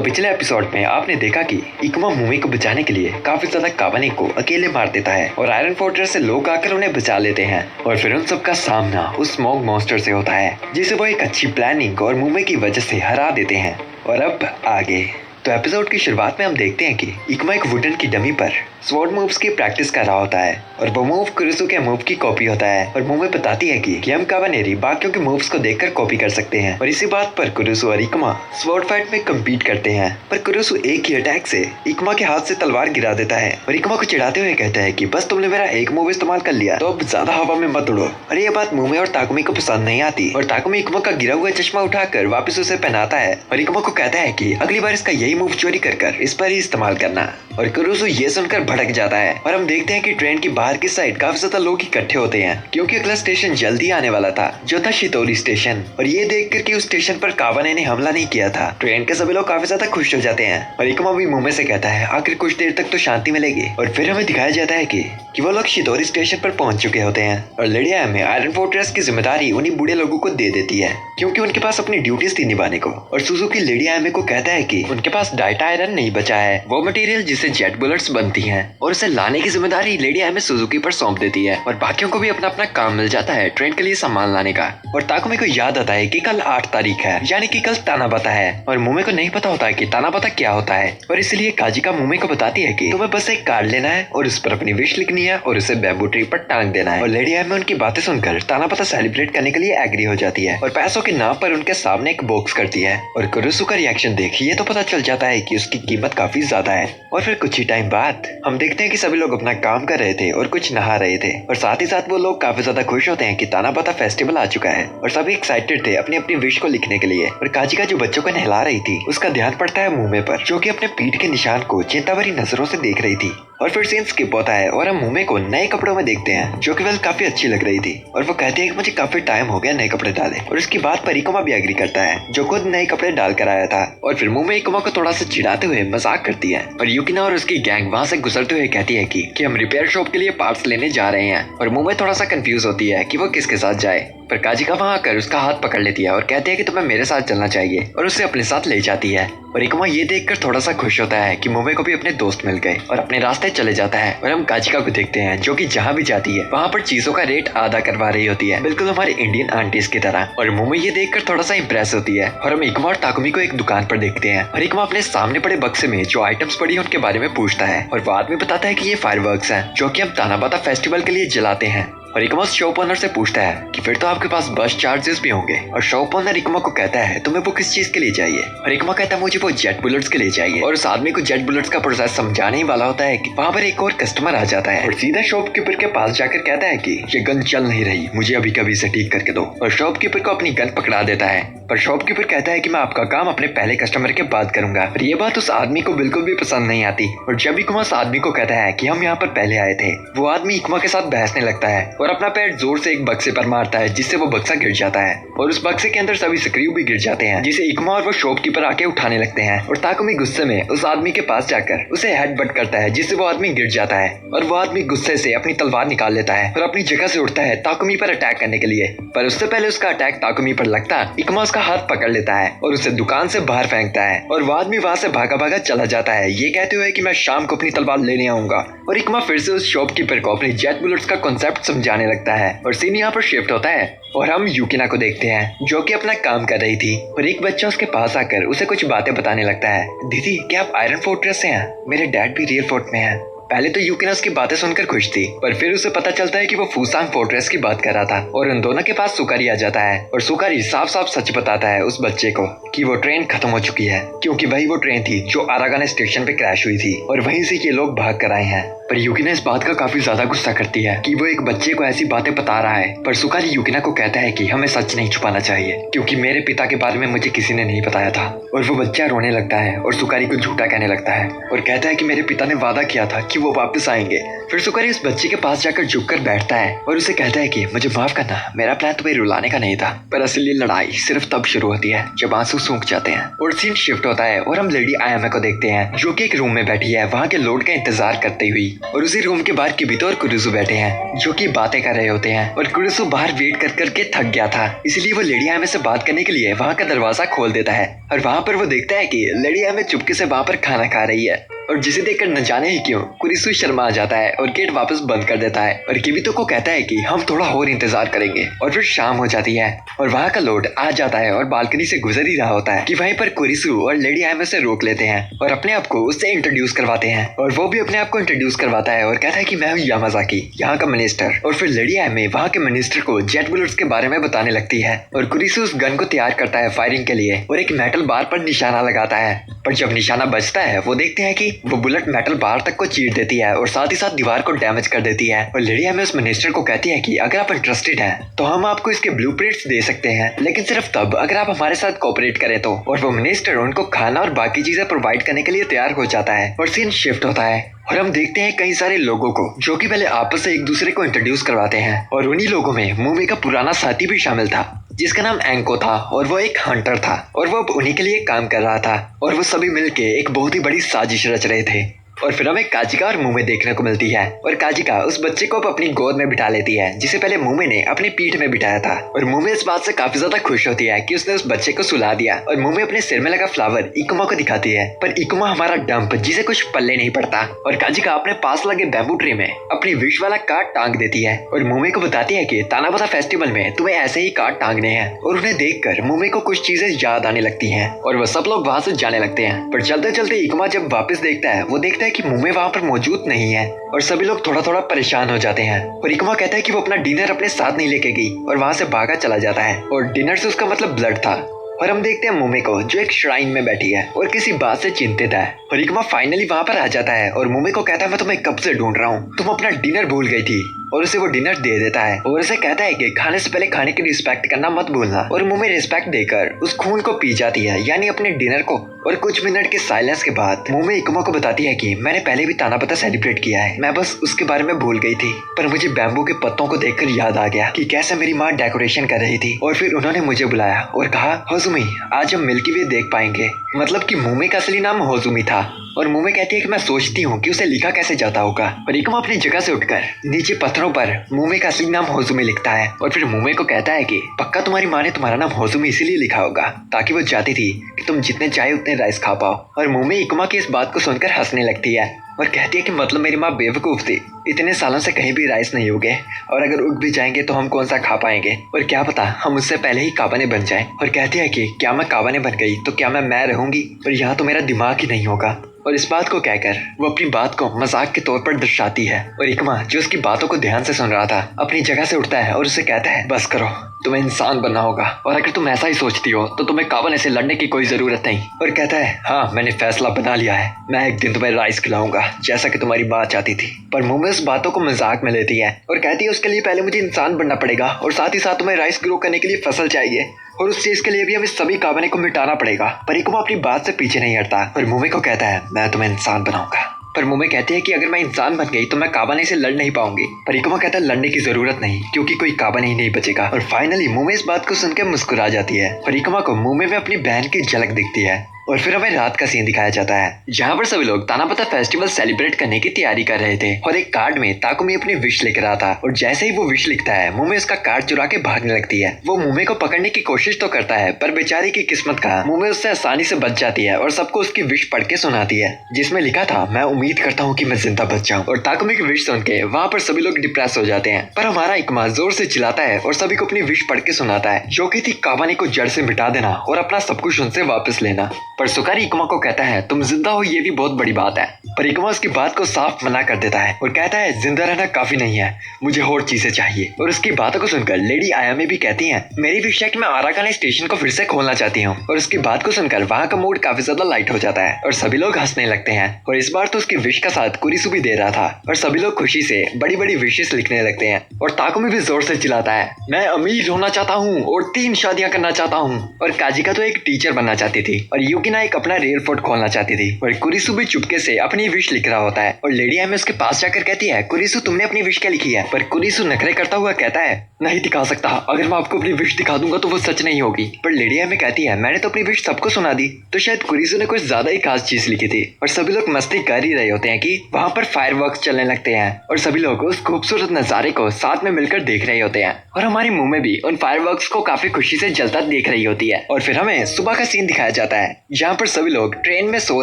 पिछले एपिसोड में आपने देखा कि इकुमा मुमी को बचाने के लिए काफी ज्यादा कावानी को अकेले मार देता है और आयरन फोर्ट्रेस से लोग आकर उन्हें बचा लेते हैं और फिर उन सबका सामना उस स्मॉग मॉन्स्टर से होता है जिसे वो एक अच्छी प्लानिंग और मुमी की वजह से हरा देते हैं। और अब आगे तो एपिसोड की शुरुआत में हम देखते हैं कि इकुमा एक वुडन की डमी पर स्वॉर्ड मूव्स की प्रैक्टिस कर रहा होता है और वो मूव कुरुसु के मूव की कॉपी होता है और मुमी बताती है कि हम कावानेरी बाकियों के मूव्स को देखकर कॉपी कर सकते हैं। और इसी बात पर कुरुसु और इकुमा स्वॉर्ड फाइट में कम्पीट करते हैं, पर कुरुसु एक ही अटैक से इकुमा के हाथ से तलवार गिरा देता है और इकुमा को चिढ़ाते हुए कहता है कि बस तुमने मेरा एक मूव इस्तेमाल कर लिया तो अब ज्यादा हवा में मत उड़ो। और ये बात मुमी और ताकुमी को पसंद नहीं आती और ताकुमी इकुमा का गिरा हुआ चश्मा उठाकर वापस उसे पहनाता है और इकुमा को कहता है कि अगली बार इसका यही मूव चोरी कर इस पर ही इस्तेमाल करना। और कुरुसु ये सुनकर भड़क जाता है और हम देखते हैं कि ट्रेन की बाहर की साइड काफी ज्यादा लोग इकट्ठे होते हैं क्योंकि अगला स्टेशन जल्दी आने वाला था जो था शितोरी स्टेशन। और ये देखकर कि उस स्टेशन पर कावाने ने हमला नहीं किया था, ट्रेन के सभी लोग काफी ज्यादा खुश हो जाते हैं और इकुमा भी मुंह में से कहता है आखिर कुछ देर तक तो शांति मिलेगी। और फिर हमें दिखाया जाता है कि वो लोग शितोरी स्टेशन पर पहुंच चुके होते हैं और लिडिया में आयरन फोर्ट्रेस की जिम्मेदारी उन्हीं बूढ़े लोगों को दे देती है क्योंकि उनके पास अपनी ड्यूटीज थी निभाने को। और सुजुकी लिडिया को कहता है कि उनके पास डाइटा आयरन नहीं बचा है, वो मटेरियल जिससे जेट बुलेट्स बनती हैं, और उसे लाने की जिम्मेदारी लिडिया सुजुकी पर सौंप देती है और बाकियों को भी अपना अपना काम मिल जाता है ट्रेन के लिए सामान लाने का। और ताकुमी को याद आता है कि कल 8 तारीख है यानी कि कल तानाबाता है और मुमे को नहीं पता होता है कि तानाबाता क्या होता है और इसलिए काजिका मुमे को बताती है कि तुम्हें बस एक कार्ड लेना है और उस पर अपनी विश लिखनी है और उसे बैम्बू ट्री पर टांग देना है। और लिडिया में उनकी बातें सुनकर तानाबाता सेलिब्रेट करने के लिए एग्री हो जाती है और पैसों के नाम पर उनके सामने एक बॉक्स करती है और कुरुसु का रिएक्शन देखिए तो पता चल जाता है कि उसकी कीमत काफी ज्यादा है। और फिर कुछ ही टाइम बाद हम देखते हैं कि सभी लोग अपना काम कर रहे थे और कुछ नहा रहे थे और साथ ही साथ वो लोग काफी ज्यादा खुश होते हैं कि तानाबाता फेस्टिवल आ चुका है और सभी एक्साइटेड थे अपनी अपनी विश को लिखने के लिए। और काजिका जो बच्चों को नहला रही थी उसका ध्यान पड़ता है मुमे पर जो कि अपने पीठ के निशान को चिंता भरी नजरों से देख रही थी। और फिर सीन स्किप होता है और हम मुमे को नए कपड़ों में देखते हैं जो कि वेल काफी अच्छी लग रही थी और वो कहती है कि मुझे काफी टाइम हो गया नए कपड़े डाले। और उसकी बात पर इकुमा भी एग्री करता है जो खुद नए कपड़े डाल कर आया था। और फिर मुमे इकुमा को थोड़ा सा चिढ़ाते हुए मजाक करती है और युकिना और उसकी गैंग वहाँ से गुजरते हुए कहती है कि हम रिपेयर शॉप के लिए पार्ट्स लेने जा रहे हैं। और मुमे थोड़ा सा कंफ्यूज होती है कि वो किसके साथ जाए, पर काजिका वहाँ आकर उसका हाथ पकड़ लेती है और कहती है कि तुम्हें मेरे साथ चलना चाहिए और उसे अपने साथ ले जाती है। और इकुमा ये देखकर थोड़ा सा खुश होता है कि मुमे को भी अपने दोस्त मिल गए और अपने रास्ते चले जाता है। और हम काजिका को देखते हैं जो कि जहाँ भी जाती है वहाँ पर चीजों का रेट आधा करवा रही होती है, बिल्कुल हमारे इंडियन आंटीज की तरह। और मुमे ये देखकर थोड़ा सा इम्प्रेस होती है और हम इकुमा और ताकुमी को एक दुकान पर देखते हैं और इकुमा अपने सामने पड़े बक्से में जो आइटम्स पड़ी है उनके बारे में पूछता है और बाद में बताता है कि ये फायरवर्क्स हैं जो कि हम तानाबाता फेस्टिवल के लिए जलाते हैं। और इकुमा शॉप ओनर से पूछता है कि फिर तो आपके पास बस चार्जेस भी होंगे। और शॉप ओनर इकुमा को कहता है तुम्हें वो किस चीज के लिए चाहिए। और इकुमा कहता है मुझे वो जेट बुलेट्स के लिए चाहिए। और उस आदमी को जेट बुलेट्स का प्रोसेस समझाने ही वाला होता है कि वहाँ पर एक और कस्टमर आ जाता है और सीधा शॉपकीपर के पास जाकर कहता है कि ये गन चल नहीं रही, मुझे अभी कभी इसे ठीक करके दो। और शॉपकीपर को अपनी गन पकड़ा देता है पर शॉपकीपर कहता है कि मैं आपका काम अपने पहले कस्टमर के बाद करूंगा। और ये बात उस आदमी को बिल्कुल भी पसंद नहीं आती। और जब इकुमा उस आदमी को कहता है कि हम यहाँ पर पहले आए थे, वो आदमी इकुमा के साथ बहसने लगता है और अपना पैर जोर से एक बक्से पर मारता है जिससे वो बक्सा गिर जाता है और उस बक्से के अंदर सभी स्क्रू भी गिर जाते हैं जिसे इकुमा और वो शॉपकीपर आके उठाने लगते हैं। और ताकुमी गुस्से में उस आदमी के पास जाकर उसे हेडबट करता है जिससे वो आदमी गिर जाता है और वो आदमी गुस्से से अपनी तलवार निकाल लेता है और अपनी जगह से उठता है ताकुमी पर अटैक करने के लिए। पर उससे पहले उसका अटैक ताकुमी पर लगता इकुमा उसका हाथ पकड़ लेता है और उसे दुकान से बाहर फेंकता है और वो आदमी वहाँ से भागा भागा चला जाता है ये कहते हुए कि मैं शाम को अपनी तलवार लेने आऊंगा। और इकुमा फिर से उस शॉपकीपर को अपनी जेट बुलेट्स का कॉन्सेप्ट समझाने लगता है और सीन यहाँ पर शिफ्ट होता है और हम युकिना को देखते हैं जो कि अपना काम कर रही थी और एक बच्चा उसके पास आकर उसे कुछ बातें बताने लगता है। दीदी क्या आप आयरन फोर्ट्रेस से हैं? मेरे डैड भी रियल फोर्ट में हैं। पहले तो युकिना उसकी बातें सुनकर खुश थी पर फिर उसे पता चलता है कि वो फूसांग फोर्ट्रेस की बात कर रहा था और उन दोनों के पास सुकारी आ जाता है और सुकारी साफ साफ सच बताता है उस बच्चे को कि वो ट्रेन खत्म हो चुकी है क्योंकि वही वो ट्रेन थी जो आरागाने स्टेशन पे क्रैश हुई थी और वहीं से ये लोग भाग कर आए हैं। पर युकिना इस बात का काफी ज्यादा गुस्सा करती है कि वो एक बच्चे को ऐसी बातें बता रहा है। पर सुकारी युकिना को कहता है कि हमें सच नहीं छुपाना चाहिए क्योंकि मेरे पिता के बारे में मुझे किसी ने नहीं बताया था। और वो बच्चा रोने लगता है और सुकारी को झूठा कहने लगता है और कहता है कि मेरे पिता ने वादा किया था कि वो वापस आएंगे। फिर सुकारी उस बच्चे के पास जाकर झुककर बैठता है और उसे कहता है कि मुझे माफ करना, मेरा प्लान तुम्हें रुलाने का नहीं था। पर असली लड़ाई सिर्फ तब शुरू होती है जब आंसू सूख जाते हैं। और सीन शिफ्ट होता है और हम लेडी आयामे को देखते हैं जो कि एक रूम में बैठी है वहाँ के लोड का इंतजार करते हुई। और उसी रूम के बाहर किबितो और कुरुसु बैठे हैं जो कि बातें कर रहे होते हैं। और कुरुसु बाहर वेट कर करके थक गया था, इसलिए वो लेडी आयामे से बात करने के लिए वहाँ का दरवाजा खोल देता है। और वहाँ पर वो देखता है कि लेडी आयामे चुपके से वहाँ पर खाना खा रही है। और जिसे देखकर न जाने ही क्यों कुरिसु शर्मा आ जाता है और गेट वापस बंद कर देता है। और किबितो को कहता है कि हम थोड़ा और इंतजार करेंगे। और फिर शाम हो जाती है और वहाँ का लोड आ जाता है और बालकनी से गुजर ही रहा होता है कि वहीं पर कुरिसु और लेडी आयामे से रोक लेते हैं और अपने आप को उससे इंट्रोड्यूस करवाते हैं। और वो भी अपने आप को इंट्रोड्यूस करवाता है और कहता है कि मैं हूँ यामाजाकी, यहाँ का मिनिस्टर। और फिर लेडी आयामे वहाँ के मिनिस्टर को जेट बुलेट्स के बारे में बताने लगती है। और कुरिसु उस गन को तैयार करता है फायरिंग के लिए और एक मेटल बार पर निशाना लगाता है। पर जब निशाना बचता है वो देखते हैं कि वो बुलेट मेटल बार तक को चीर देती है और साथ ही साथ दीवार को डैमेज कर देती है। और लेडी आयामे उस मिनिस्टर को कहती है कि अगर आप इंटरेस्टेड हैं तो हम आपको इसके ब्लूप्रिंट्स दे सकते हैं, लेकिन सिर्फ तब अगर आप हमारे साथ कोऑपरेट करें तो। और वो मिनिस्टर उनको खाना और बाकी चीजें प्रोवाइड करने के लिए तैयार हो जाता है। और सीन शिफ्ट होता है और हम देखते हैं कई सारे लोगों को जो कि पहले आपस से एक दूसरे को इंट्रोड्यूस करवाते हैं। और उन्हीं लोगों में मुमे का पुराना साथी भी शामिल था जिसका नाम एंको था और वो एक हंटर था और वो अब उन्हीं के लिए काम कर रहा था। और वो सभी मिलके एक बहुत ही बड़ी साजिश रच रहे थे। और फिर हमें काजिका और मुमे देखने को मिलती है। और काजिका उस बच्चे को अब अपनी गोद में बिठा लेती है जिसे पहले मुमे ने अपनी पीठ में बिठाया था। और मुमे इस बात से काफी ज्यादा खुश होती है कि उसने उस बच्चे को सुला दिया। और मुमे अपने सिर में लगा फ्लावर इकुमा को दिखाती है, पर इकुमा हमारा डंप जिसे कुछ पल्ले नहीं पड़ता। और काजिका अपने पास लगे बैम्बू ट्री में अपनी विश वाला कार्ड टांग देती है और मुमे को बताती है कि तानाबता फेस्टिवल में तुम्हें ऐसे ही कार्ड टांगने हैं। और उन्हें देखकर मुमे को कुछ चीजें याद आने लगती हैं और वह सब लोग वहां से जाने लगते हैं। पर चलते चलते इकुमा जब वापस देखता है वो देखता है कि मुमे वहां पर मौजूद नहीं है और सभी लोग थोड़ा थोड़ा परेशान हो जाते हैं। और इकुमा कहता है कि वो अपना डिनर अपने साथ नहीं लेके गई और वहां से भागा चला जाता है। और डिनर से उसका मतलब ब्लड था। और हम देखते हैं मुमे को जो एक श्राइन में बैठी है और किसी बात से चिंतित है। और इकुमा फाइनली वहां पर आ जाता है और मुमे को कहता है मैं तुम्हें कब से ढूंढ रहा हूँ, तुम अपना डिनर भूल गई थी। और उसे वो डिनर दे देता है और उसे कहता है कि खाने से पहले खाने की रिस्पेक्ट करना मत भूलना। और मुमे रिस्पेक्ट देकर उस खून को पी जाती है, यानी अपने डिनर को। और कुछ मिनट के साइलेंस के बाद मुमे इकुमा को बताती है कि मैंने पहले भी तानाबता सेलिब्रेट किया है, मैं बस उसके बारे में भूल गई थी। पर मुझे बैम्बू के पत्तों को देखकर याद आ गया कि कैसे मेरी माँ डेकोरेशन कर रही थी। और फिर उन्होंने मुझे बुलाया और कहा होजुमी आज हम मिल्की वे देख पाएंगे। मतलब कि मुमे का असली नाम होजुमी था। और मुमे कहती है कि मैं सोचती हूँ कि उसे लिखा कैसे जाता होगा। और इकुमा अपनी जगह से उठकर नीचे पत्थरों पर मुमे का असली नाम होजुमी लिखता है। और फिर मुमे को कहता है कि पक्का तुम्हारी माँ ने तुम्हारा नाम होजुमी इसीलिए लिखा होगा ताकि वो चाहती थी कि तुम जितने चाहे उतने राइस खा पाओ। और मुमे इकुमा की इस बात को सुनकर हंसने लगती है और कहती है कि मतलब मेरी माँ बेवकूफ थी, इतने सालों से कहीं भी राइस नहीं उगे और अगर उग भी जाएंगे तो हम कौन सा खा पाएंगे, और क्या पता हम उससे पहले ही काबाने बन जाएं। और कहती है कि क्या मैं काबाने बन गई तो क्या मैं रहूंगी और यहाँ तो मेरा दिमाग ही नहीं होगा। और इस बात को कहकर वो अपनी बात को मजाक के तौर पर दर्शाती है। और इकुमा जो उसकी बातों को ध्यान से सुन रहा था अपनी जगह से उठता है और उसे कहता है बस करो, तुम्हें इंसान बनना होगा और अगर तुम ऐसा ही सोचती हो तो तुम्हें काबाने से लड़ने की कोई जरूरत नहीं। और कहता है हाँ मैंने फैसला बना लिया है, मैं एक दिन तुम्हें राइस खिलाऊंगा जैसा कि तुम्हारी बात चाहती थी। पर मुमे उस बातों को मजाक में लेती है और कहती है उसके लिए पहले मुझे इंसान बनना पड़ेगा और साथ ही साथ तुम्हें राइस ग्रो करने के लिए फसल चाहिए और उस चीज के लिए भी हमें सभी काबाने को मिटाना पड़ेगा। पर इकुमा अपनी बात से पीछे नहीं हटता और मुमे को कहता है मैं तुम्हें इंसान बनाऊंगा। पर मुमे कहती है कि अगर मैं इंसान बन गई तो मैं काबाने से लड़ नहीं पाऊंगी। पर इकुमा कहता है लड़ने की जरूरत नहीं क्योंकि कोई काबाने ही नहीं बचेगा। और फाइनली मुमे इस बात को सुनकर मुस्कुरा जाती है और इकुमा को मुमे में अपनी बहन की झलक दिखती है। और फिर हमें रात का सीन दिखाया जाता है जहाँ पर सभी लोग तानाबता फेस्टिवल सेलिब्रेट करने की तैयारी कर रहे थे और एक कार्ड में ताकुमी अपनी विश लिख रहा था। और जैसे ही वो विश लिखता है मुमे उसका कार्ड चुरा के भागने लगती है। वो मुमे को पकड़ने की कोशिश तो करता है पर बेचारी की किस्मत का मुमे उससे आसानी से बच जाती है और सबको उसकी विश पढ़ के सुनाती है जिसमें लिखा था मैं उम्मीद करता हूँ कि मैं जिंदा बच जाऊँ। और ताकुमी की विश सुन के वहाँ पर सभी लोग डिप्रेस हो जाते हैं। पर हमारा इकुमा जोर से चिल्लाता है और सभी को अपनी विश पढ़ के सुनाता है जो कि थी काबाने को जड़ से मिटा देना और अपना सब कुछ उनसे वापस लेना। पर सुकारी इकुमा को कहता है तुम जिंदा हो ये भी बहुत बड़ी बात है। पर इकुमा उसकी बात को साफ मना कर देता है और कहता है जिंदा रहना काफी नहीं है, मुझे और चीजें चाहिए। और उसकी बातों को सुनकर लेडी आयामे भी कहती हैं मेरी विश है कि मैं आराकाने स्टेशन को फिर से खोलना चाहती हूँ। और उसकी बात को सुनकर वहाँ का मूड काफी ज्यादा लाइट हो जाता है और सभी लोग हंसने लगते हैं। और इस बार तो उसकी विश का साथ कुरिसु भी दे रहा था और सभी लोग खुशी से बड़ी बड़ी विशेष लिखने लगते हैं। और ताकुमी भी जोर से चिल्लाता है मैं अमीर होना चाहता हूँ और 3 शादियां करना चाहता हूँ। और काजिका तो एक टीचर बनना चाहती थी और मुकीना एक अपना रियल फोर्ट खोलना चाहती थी और कुरिसु भी चुपके से अपनी विश लिख रहा होता है और लेडी एम उसके पास जाकर कहती है, कुरिसु तुमने अपनी विश क्या लिखी है? पर कुरिसु नखरे करता हुआ कहता है, नहीं दिखा सकता, अगर मैं आपको अपनी विश दिखा दूंगा तो वो सच नहीं होगी। पर लेडी एम कहती है, मैंने तो अपनी विश सबको सुना दी। तो शायद कुरिसु ने कुछ ज्यादा ही खास चीज लिखी थी और सभी लोग मस्ती कर ही रहे होते हैं कि वहाँ पर फायरवर्क्स चलने लगते हैं और सभी लोग उस खूबसूरत नजारे को साथ में मिलकर देख रहे होते हैं और हमारी मुंह में भी उन फायरवर्क्स को काफी खुशी से जलता देख रही होती है। और फिर हमें सुबह का सीन दिखाया जाता है जहाँ पर सभी लोग ट्रेन में सो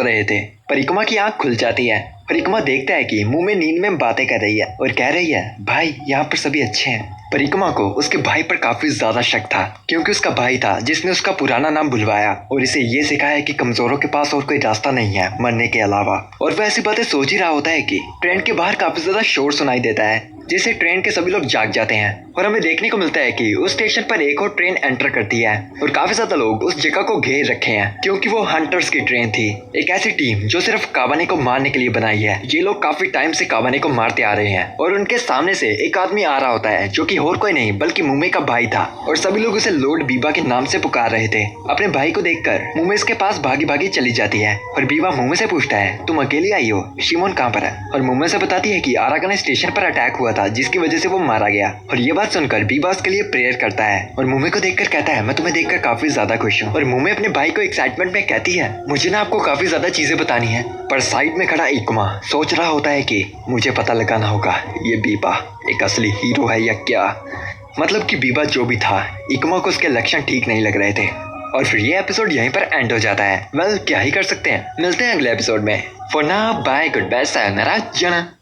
रहे थे। परिक्रमा की आंख खुल जाती है। परिक्रमा देखता है कि मुंह में नींद में बातें कर रही है और कह रही है, भाई यहाँ पर सभी अच्छे हैं। परिक्रमा को उसके भाई पर काफी ज्यादा शक था क्योंकि उसका भाई था जिसने उसका पुराना नाम भुलवाया और इसे ये सिखाया कि कमजोरों के पास और कोई रास्ता नहीं है मरने के अलावा। और वह ऐसी बातें सोच ही रहा होता है कि ट्रेन के बाहर काफी ज्यादा शोर सुनाई देता है जिससे ट्रेन के सभी लोग जाग जाते हैं और हमें देखने को मिलता है कि उस स्टेशन पर एक और ट्रेन एंटर करती है और काफी ज्यादा लोग उस जगह को घेर रखे हैं क्योंकि वो हंटर्स की ट्रेन थी, एक ऐसी टीम जो सिर्फ काबाने को मारने के लिए बनाई है। ये लोग काफी टाइम से काबाने को मारते आ रहे हैं और उनके सामने से एक आदमी आ रहा होता है जो कि और कोई नहीं बल्कि मुमे का भाई था और सभी लोग उसे लॉर्ड बीबा के नाम से पुकार रहे थे। अपने भाई को देखकर मुमे इसके पास भागी भागी चली जाती है और बीबा मुमे से पूछता है, तुम अकेली आई हो? शिमोन कहाँ पर है? और मुमे से बताती है कि आराकाना स्टेशन पर अटैक हुआ था जिसकी वजह से वो मारा गया। और ये बात सुनकर बीबा उसके लिए प्रेयर करता है और मुमे को देखकर कहता है, मैं तुम्हें देखकर काफी ज्यादा खुश हूँ। और मुमे अपने भाई को एक्साइटमेंट में कहती है, मुझे ना आपको काफी ज्यादा चीजें बतानी है। पर साइड में खड़ा इकुमा सोच रहा होता है कि मुझे पता लगाना होगा ये बीबा एक असली हीरो है या क्या। मतलब कि बीबा जो भी था, इकुमा को उसके लक्षण ठीक नहीं लग रहे थे। और फिर ये एपिसोड यहीं पर एंड हो जाता है। वेल क्या ही कर सकते हैं, मिलते हैं अगले एपिसोड में। For now bye, goodbye, sayonara, जना।